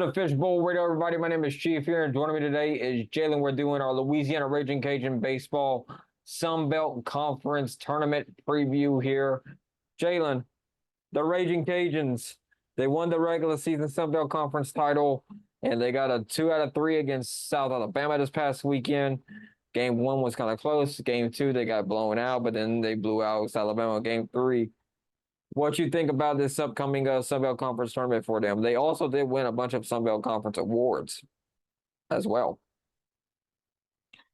to the Fishbowl Radio, everybody. My name is Chief here, and joining me today is Jalen. We're doing our Louisiana Ragin Cajun baseball Sunbelt Conference tournament preview here. Jalen, the Ragin Cajuns, they won the regular season Sunbelt Conference title, and they got a 2 out of 3 against South Alabama this past weekend. Game 1 was kind of close. Game 2, they got blown out, but then they blew out South Alabama Game 3. What you think about this upcoming Sunbelt Conference tournament for them? They also did win a bunch of Sunbelt Conference awards as well.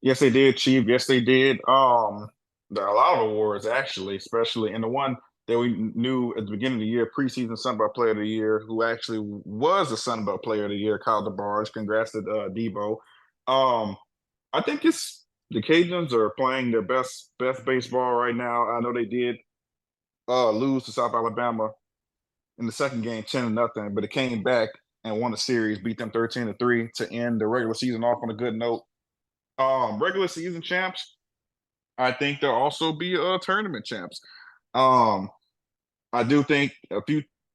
Yes, they did, Chief. Yes, they did. There are a lot of awards actually, especially in the one that we knew at the beginning of the year, preseason Sunbelt Player of the Year, who actually was the Sunbelt Player of the Year, Kyle DeBarge. Congrats to Debo. I think it's the Cajuns are playing their best baseball right now. I know they did lose to South Alabama in the second game, 10-0, but it came back and won the series, beat them 13-3 to end the regular season off on a good note. Regular season champs, I think they'll also be tournament champs. I do think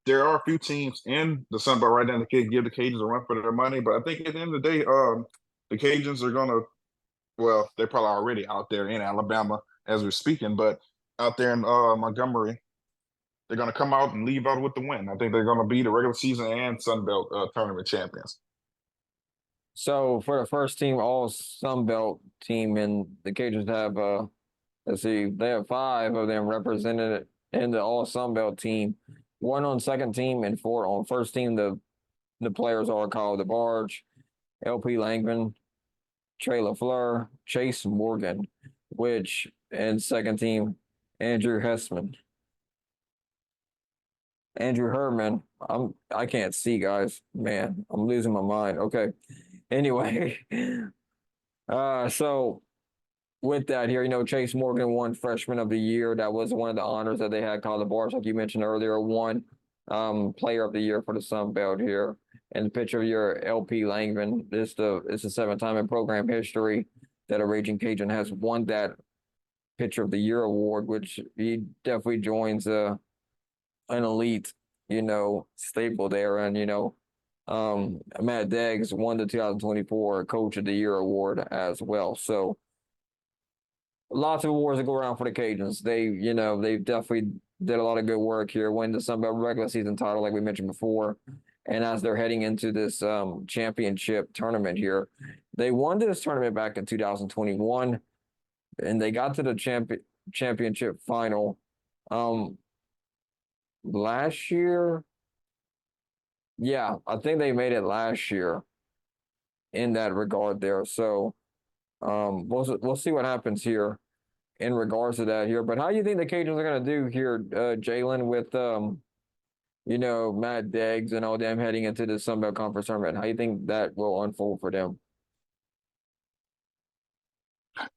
there are a few teams in the Sun Belt right now that can give the Cajuns a run for their money, but I think at the end of the day, the Cajuns are gonna, well, they're probably already out there in Alabama as we're speaking, but out there in Montgomery, they're going to come out and leave out with the win. I think they're going to be the regular season and Sun Belt tournament champions. So for the first team, all Sunbelt team, and the Cajuns have, let's see, they have 5 of them represented in the all Sunbelt team. 1 on second team and 4 on first team. The players are Kyle DeBarge, LP Langman, Trey LaFleur, Chase Morgan, which in second team, Andrew Hessman. Andrew Herman. I can't see, guys. Man, I'm losing my mind. Okay. Anyway, so with that here, Chase Morgan won Freshman of the Year. That was one of the honors that they had. Kyle DeBarge, like you mentioned earlier, won Player of the Year for the Sun Belt here. And Pitcher of the Year, LP Langman. It's the 7th time in program history that a Raging Cajun has won that Pitcher of the Year award, which he definitely joins an elite, staple there. And, Matt Deggs won the 2024 Coach of the Year award as well. So lots of awards that go around for the Cajuns. They definitely did a lot of good work here, win the Sunbelt regular season title, like we mentioned before. And as they're heading into this championship tournament here, they won this tournament back in 2021, and they got to the championship final last year. Yeah, I think they made it last year in that regard there. So we'll see what happens here in regards to that here. But how do you think the Cajuns are going to do here, Jalen, with Matt Deggs and all them heading into the Sunbelt Conference tournament? How do you think that will unfold for them?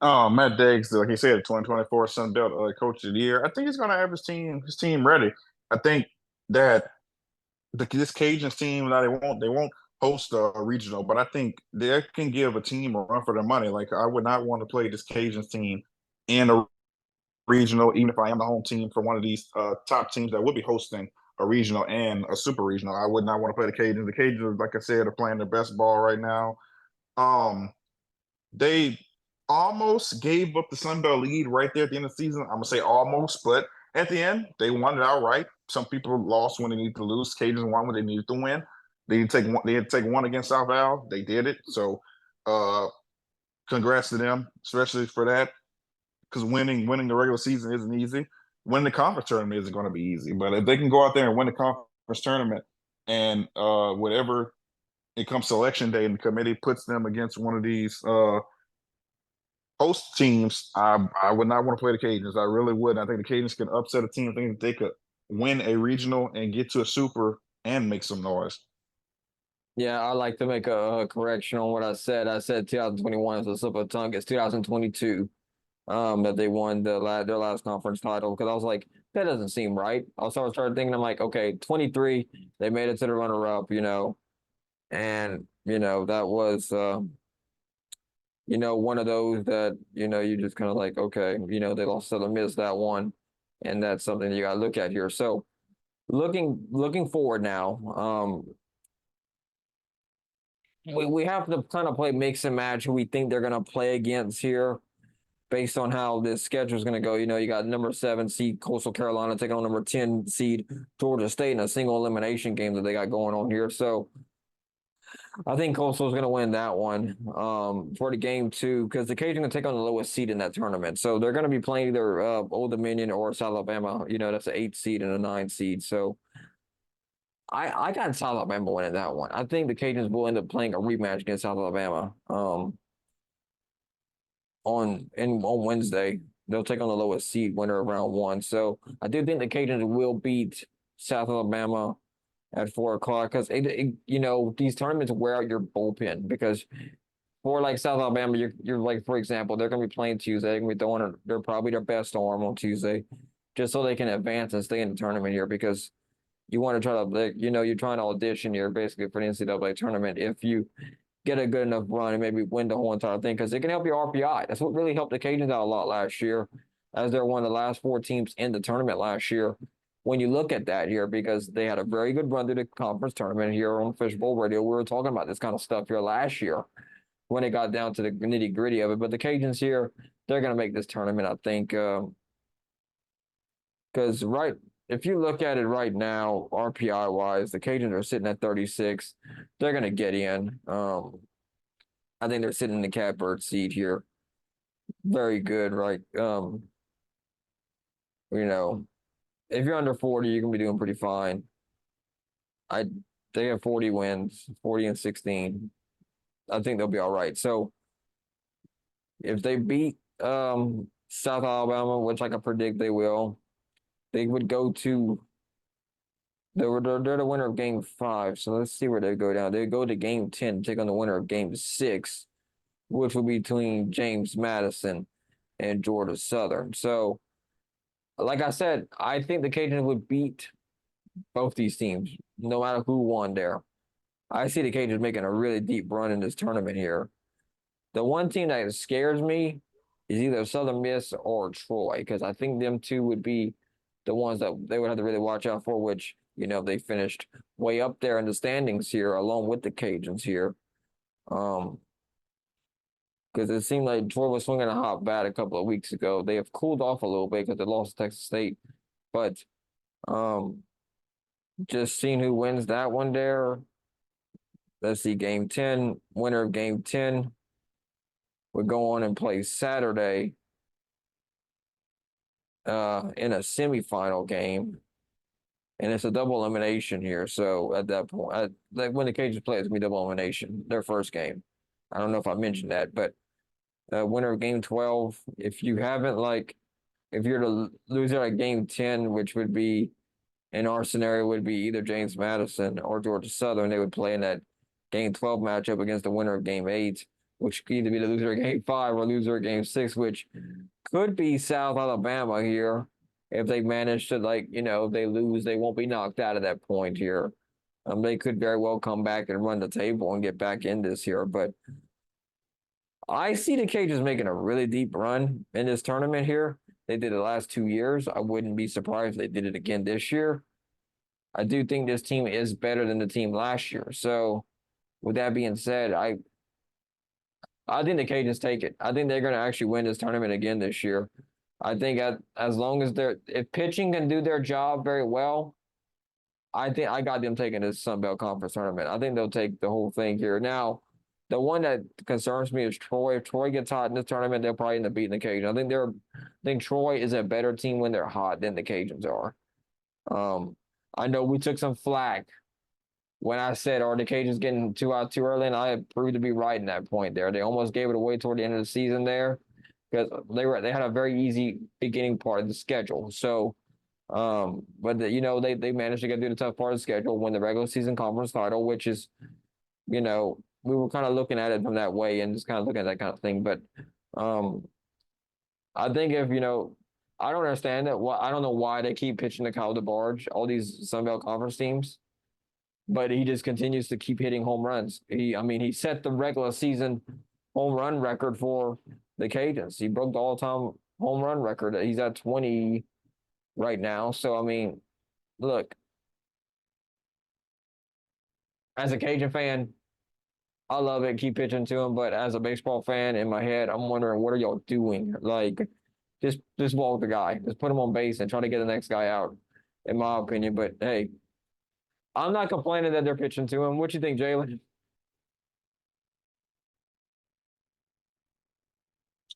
Matt Deggs, like he said, 2024 Sun Belt Coach of the Year. I think he's going to have his team ready. I think that this Cajuns team, now they won't host a regional, but I think they can give a team a run for their money. Like, I would not want to play this Cajuns team in a regional, even if I am the home team for one of these top teams that would be hosting a regional and a super regional. I would not want to play the Cajuns. The Cajuns, like I said, are playing their best ball right now. They almost gave up the Sun Belt lead right there at the end of the season. I'm gonna say almost, but at the end, they won it outright. Some people lost when they needed to lose. Cajuns won when they needed to win. They had to take one against South Al. They did it. So congrats to them, especially for that. Because winning the regular season isn't easy. Winning the conference tournament isn't going to be easy. But if they can go out there and win the conference tournament and whatever it comes selection day and the committee puts them against one of these host teams, I would not want to play the Cajuns. I really would. I think the Cajuns can upset a team. I think they could win a regional and get to a super and make some noise. Yeah, I like to make a correction on what I said. I said 2021 is a slip of tongue. It's 2022 that they won their last conference title, because I was like, that doesn't seem right. Also, I started thinking, I'm like, okay, 23, they made it to the runner-up, and that was one of those that, you just kind of like, okay, they lost to the Miz that one. And that's something you got to look at here. So looking forward now, we have to kind of play mix and match who we think they're going to play against here based on how this schedule is going to go. You got number 7 seed Coastal Carolina taking on number 10 seed Georgia State in a single elimination game that they got going on here. So I think Coastal is going to win that one for the game 2 because the Cajuns going to take on the lowest seed in that tournament. So they're going to be playing either Old Dominion or South Alabama. That's an 8 seed and a 9 seed. So I got South Alabama winning that one. I think the Cajuns will end up playing a rematch against South Alabama on Wednesday. They'll take on the lowest seed winner of round 1. So I do think the Cajuns will beat South Alabama at 4 o'clock because these tournaments wear out your bullpen because for like South Alabama, you're like, for example, they're gonna be playing Tuesday. They're gonna be throwing they're probably their best arm on Tuesday, just so they can advance and stay in the tournament here because you want to try to you're trying to audition here basically for the NCAA tournament if you get a good enough run and maybe win the whole entire thing because it can help your RPI. That's what really helped the Cajuns out a lot last year, as they're one of the last 4 teams in the tournament last year. When you look at that here, because they had a very good run through the conference tournament here on Fishbowl Radio, we were talking about this kind of stuff here last year when it got down to the nitty gritty of it. But the Cajuns here, they're going to make this tournament, I think, because if you look at it right now, RPI wise, the Cajuns are sitting at 36. They're going to get in. I think they're sitting in the catbird seat here. Very good, right? If you're under 40, you're gonna be doing pretty fine. They have 40 wins, 40 and 16. I think they'll be all right. So if they beat South Alabama, which I can predict they will, they would go to they're the winner of game 5. So let's see where they go down. They go to game 10, take on the winner of game 6, which will be between James Madison and Georgia Southern. So like I said, I think the Cajuns would beat both these teams, no matter who won there. I see the Cajuns making a really deep run in this tournament here. The one team that scares me is either Southern Miss or Troy, because I think them two would be the ones that they would have to really watch out for, which, they finished way up there in the standings here, along with the Cajuns here. Because it seemed like Troy was swinging a hot bat a couple of weeks ago. They have cooled off a little bit because they lost to Texas State. But just seeing who wins that one there. Let's see, game 10, winner of game 10 would go on and play Saturday in a semifinal game. And it's a double elimination here. So at that point, when the Cajuns play, it's going to be double elimination, their first game. I don't know if I mentioned that, but winner of game 12, if you're to lose at game 10, which would be, in our scenario, would be either James Madison or Georgia Southern, they would play in that game 12 matchup against the winner of game 8, which could either be the loser of game 5 or loser of game 6, which could be South Alabama here. If they manage to, if they lose, they won't be knocked out at that point here. They could very well come back and run the table and get back in this here. But I see the Cajuns making a really deep run in this tournament here. They did it the last 2 years. I wouldn't be surprised if they did it again this year. I do think this team is better than the team last year. So with that being said, I think the Cajuns take it. I think they're going to actually win this tournament again this year. I think as long as if pitching can do their job very well, I think I got them taking this Sunbelt Conference tournament. I think they'll take the whole thing here. Now, the one that concerns me is Troy. If Troy gets hot in this tournament, they'll probably end up beating the Cajuns. I think Troy is a better team when they're hot than the Cajuns are. I know we took some flack when I said, are the Cajuns getting too out too early? And I proved to be right in that point there. They almost gave it away toward the end of the season there because they had a very easy beginning part of the schedule. So, but they managed to get through the tough part of the schedule, win the regular season conference title, which is, we were kind of looking at it from that way and just kind of looking at that kind of thing. But I think if, I don't understand that. I don't know why they keep pitching to Kyle DeBarge, all these Sunbelt Conference teams, but he just continues to keep hitting home runs. He set the regular season home run record for the Cajuns. He broke the all-time home run record. He's at 20 right now. So, look, as a Cajun fan, I love it. Keep pitching to him. But as a baseball fan in my head, I'm wondering, what are y'all doing? Like, just walk the guy. Just put him on base and try to get the next guy out, in my opinion. But hey, I'm not complaining that they're pitching to him. What you think, Jalen?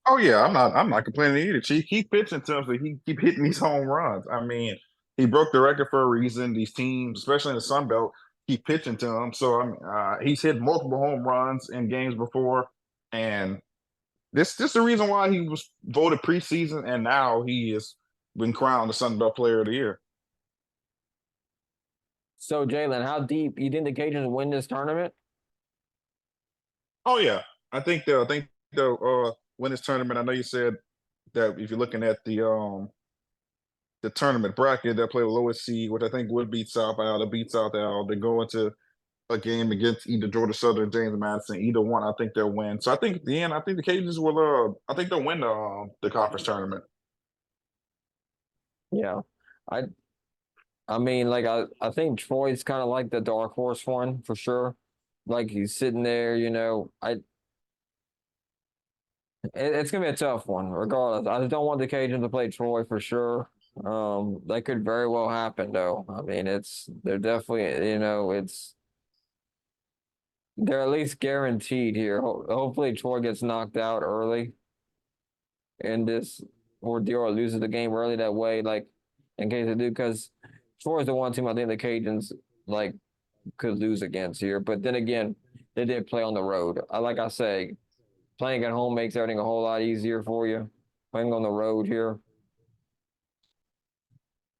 Oh yeah, I'm not complaining either. Chief, keep pitching to him so he keep hitting these home runs. I mean, he broke the record for a reason. These teams, especially in the Sun Belt, keep pitching to him. So I mean, he's hit multiple home runs in games before, and this the reason why he was voted preseason, and now he has been crowned the Sun Belt Player of the Year. So, Jalen, how deep you think the Cajuns win this tournament? Oh yeah, I think they'll win this tournament. I know you said that if you're looking at the tournament bracket, they'll play the lowest seed, which I think would beat South Al. They beat South Al. They go into a game against either Georgia Southern, James Madison. Either one, I think they'll win. So I think at the end, I think the Cajuns will. I think they'll win the conference tournament. Yeah. I I mean, like I think Troy's kind of like the dark horse one for sure. Like he's sitting there, it's gonna be a tough one, regardless. I just don't want the Cajuns to play Troy for sure. That could very well happen though. I mean, they're definitely, they're at least guaranteed here. Hopefully Troy gets knocked out early in this ordeal or loses the game early that way, like in case they do, because Troy's the one team I think the Cajuns like could lose against here. But then again, they did play on the road. Like I say, playing at home makes everything a whole lot easier for you. Playing on the road here.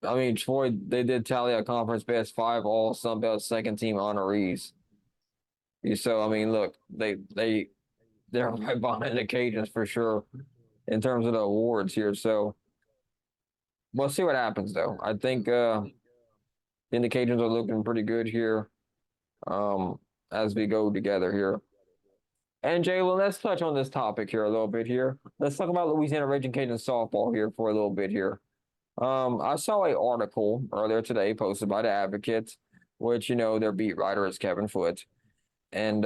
I mean, Troy, they did tally a conference best five all Sunbelt second team honorees. So I mean, look, they're right behind the Cajuns for sure in terms of the awards here. So we'll see what happens though. I think the Cajuns are looking pretty good here as we go together here. And Jalen, let's touch on this topic here a little bit here. Let's talk about Louisiana Ragin Cajun softball here for a little bit here. I saw a article earlier today posted by the Advocates, which their beat writer is Kevin Foote, and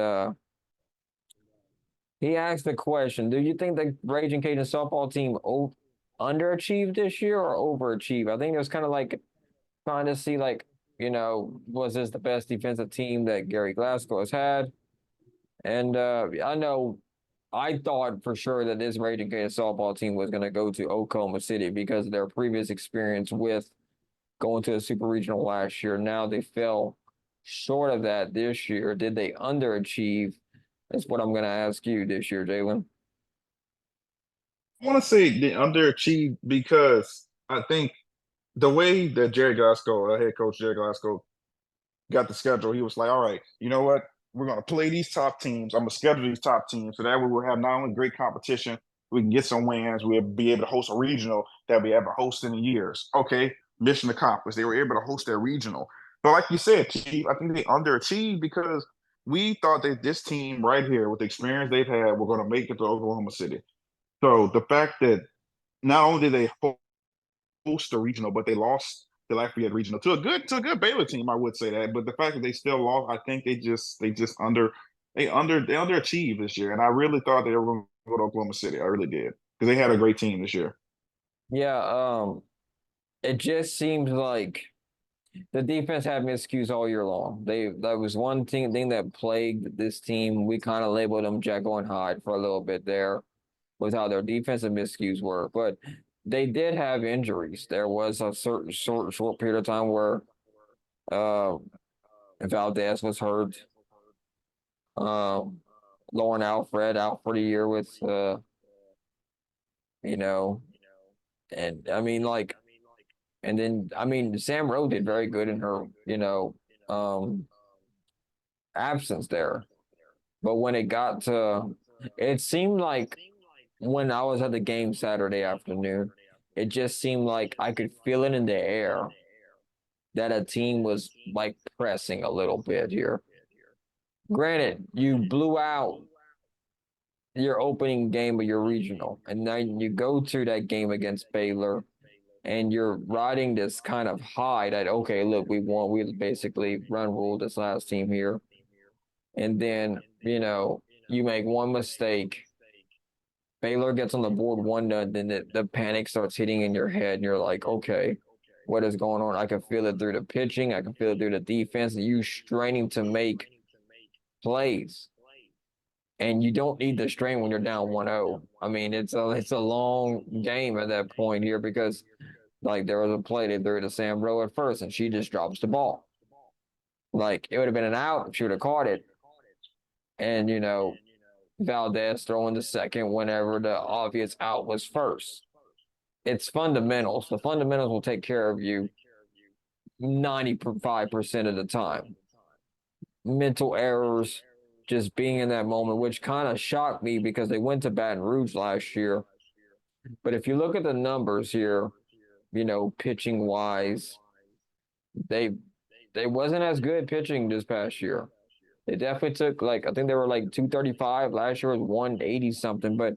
he asked the question: do you think the Ragin Cajun softball team underachieved this year or overachieved? I think it was kind of like trying to see like was this the best defensive team that Gary Glasgow has had? And I know I thought for sure that this Raging Cajun softball team was going to go to Oklahoma City because of their previous experience with going to a super regional last year. Now they fell short of that this year. Did they underachieve? That's what I'm going to ask you this year, Jalen. I want to say they underachieved because I think the way that Jerry Glasgow, head coach Jerry Glasgow, got the schedule, he was like, all right, you know what? We're going to play these top teams. I'm going to schedule these top teams so that way we'll have not only great competition, we can get some wins. We'll be able to host a regional that we haven't hosted in years. Okay, mission accomplished. They were able to host their regional. But like you said, Chief, I think they underachieved because we thought that this team right here, with the experience they've had, were going to make it to Oklahoma City. So the fact that not only did they host a regional, but they lost the Lafayette regional to a good Baylor team. I would say that, but the fact that they still lost, I think they underachieved this year, and I really thought they were going to go to Oklahoma City. I really did because they had a great team this year. Yeah, it just seems like the defense had miscues all year long. That was one thing that plagued this team. We kind of labeled them Jekyll and Hyde for a little bit there with how their defensive miscues were. But they did have injuries. There was a certain short period of time where uh Valdez was hurt. Um Lauren Alfred out for the year with you know, and I mean like and then I mean Sam Rowe did very good in her, um absence there. But when it got to it seemed like when I was at the game Saturday afternoon, it just seemed like I could feel it in the air that a team was like pressing a little bit here. Granted, you blew out your opening game of your regional, and then you go to that game against Baylor, and you're riding this kind of high that okay, look, we basically run ruled this last team here, and then, you make one mistake, Baylor gets on the board 1-0, then the panic starts hitting in your head, and you're like, okay, what is going on? I can feel it through the pitching, I can feel it through the defense, and you straining to make plays. And you don't need the strain when you're down 1-0. I mean, it's a long game at that point here because like there was a play they threw to Sam Rowe at first, and she just drops the ball. Like it would have been an out if she would have caught it. And Valdez throwing the second whenever the obvious out was first. It's fundamentals. The fundamentals will take care of you 95% of the time. Mental errors, just being in that moment, which kind of shocked me because they went to Baton Rouge last year. But if you look at the numbers here, pitching wise, they they wasn't as good pitching this past year. They definitely took I think they were like 235. Last year was 180 something, but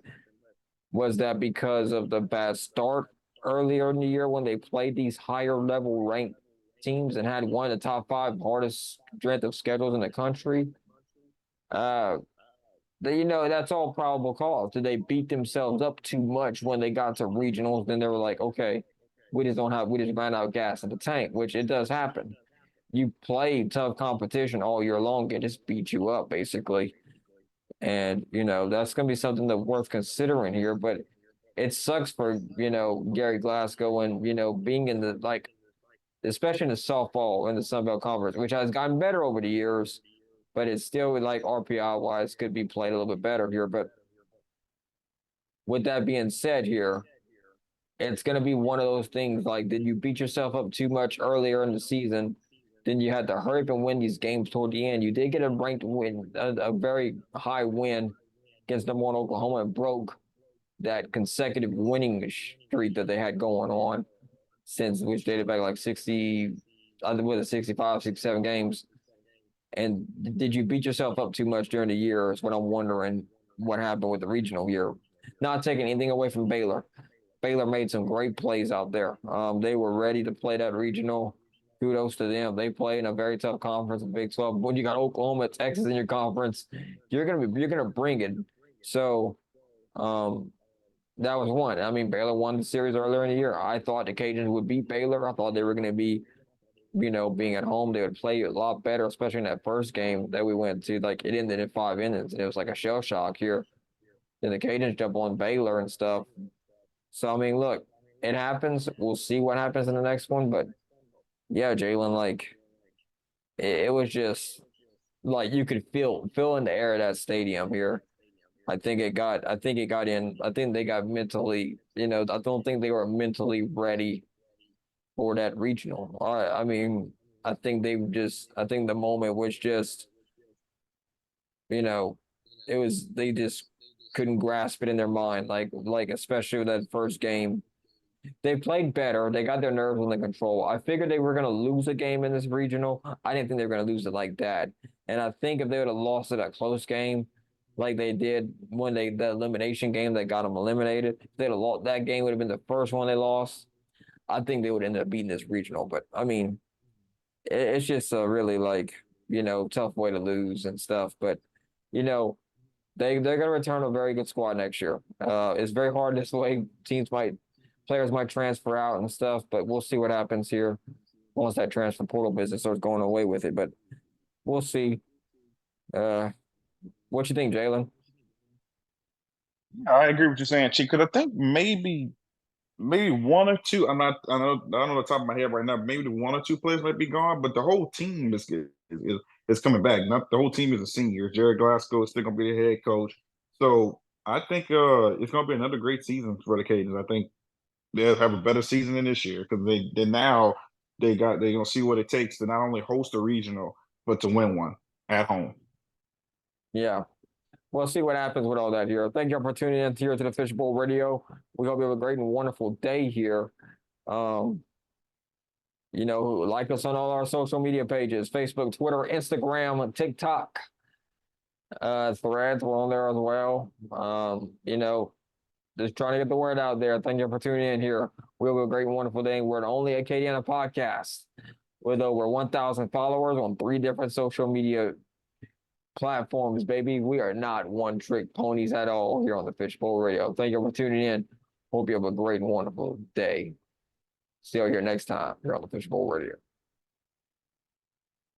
was that because of the bad start earlier in the year when they played these higher level ranked teams and had one of the top five hardest strength of schedules in the country? Uh, that's all probable cause. Did they beat themselves up too much when they got to regionals? Then they were like, okay, we just ran out of gas in the tank, which it does happen. You play tough competition all year long, it just beat you up basically. And, that's going to be something that's worth considering here. But it sucks for, Gary Glasgow and, being in especially in the softball in the Sunbelt Conference, which has gotten better over the years, but it's still like RPI wise could be played a little bit better here. But with that being said here, it's going to be one of those things like, did you beat yourself up too much earlier in the season? Then you had to hurry up and win these games toward the end. You did get a ranked win, a very high win against number one Oklahoma, and broke that consecutive winning streak that they had going on since which dated back like 60, I think was it 65, 67 games. And did you beat yourself up too much during the year is what I'm wondering what happened with the regional year. Not taking anything away from Baylor. Baylor made some great plays out there. They were ready to play that regional. Kudos to them. They play in a very tough conference, in Big 12. When you got Oklahoma, Texas in your conference, you're gonna bring it. So, um, that was one. I mean, Baylor won the series earlier in the year. I thought the Cajuns would beat Baylor. I thought they were going to be, being at home, they would play a lot better, especially in that first game that we went to. Like it ended in 5 innings, and it was like a shell shock here. Then the Cajuns jump on Baylor and stuff. So I mean, look, it happens. We'll see what happens in the next one. But yeah, Jalen, like it was just like you could feel in the air of that stadium here. I think they got mentally, I don't think they were mentally ready for that regional. I mean, I think the moment was just, you know, they just couldn't grasp it in their mind. Especially with that first game, they played better. They got their nerves under control. I figured they were going to lose a game in this regional. I didn't think they were going to lose it like that. And I think if they would have lost it a close game, like they did when the elimination game that got them eliminated, if they'd have lost that game, would have been the first one they lost. I think they would end up beating this regional. But I mean, it's just a really tough way to lose and stuff. But you know, they're going to return a very good squad next year. It's very hard this way. Players might transfer out and stuff, but we'll see what happens here once that transfer portal business starts going away with it. But we'll see. Uh, what you think, Jalen? I agree with you saying, Chief, because I think maybe one or two. I don't know the top of my head right now. Maybe the one or two players might be gone, but the whole team is coming back. Not the whole team is a senior. Jared Glasgow is still gonna be the head coach. So I think it's gonna be another great season for the Cajuns. I think they'll have a better season than this year because they're gonna see what it takes to not only host a regional but to win one at home. Yeah. We'll see what happens with all that here. Thank you for tuning in here to the Fishbowl Radio. We hope you have a great and wonderful day here. Um, like us on all our social media pages, Facebook, Twitter, Instagram, TikTok, Threads. We're on there as well. Just trying to get the word out there. Thank you for tuning in here. We have a great and wonderful day. We're the only Acadiana podcast with over 1,000 followers on 3 different social media platforms, baby. We are not one-trick ponies at all here on the Fishbowl Radio. Thank you for tuning in. Hope you have a great and wonderful day. See you here next time here on the Fishbowl Radio.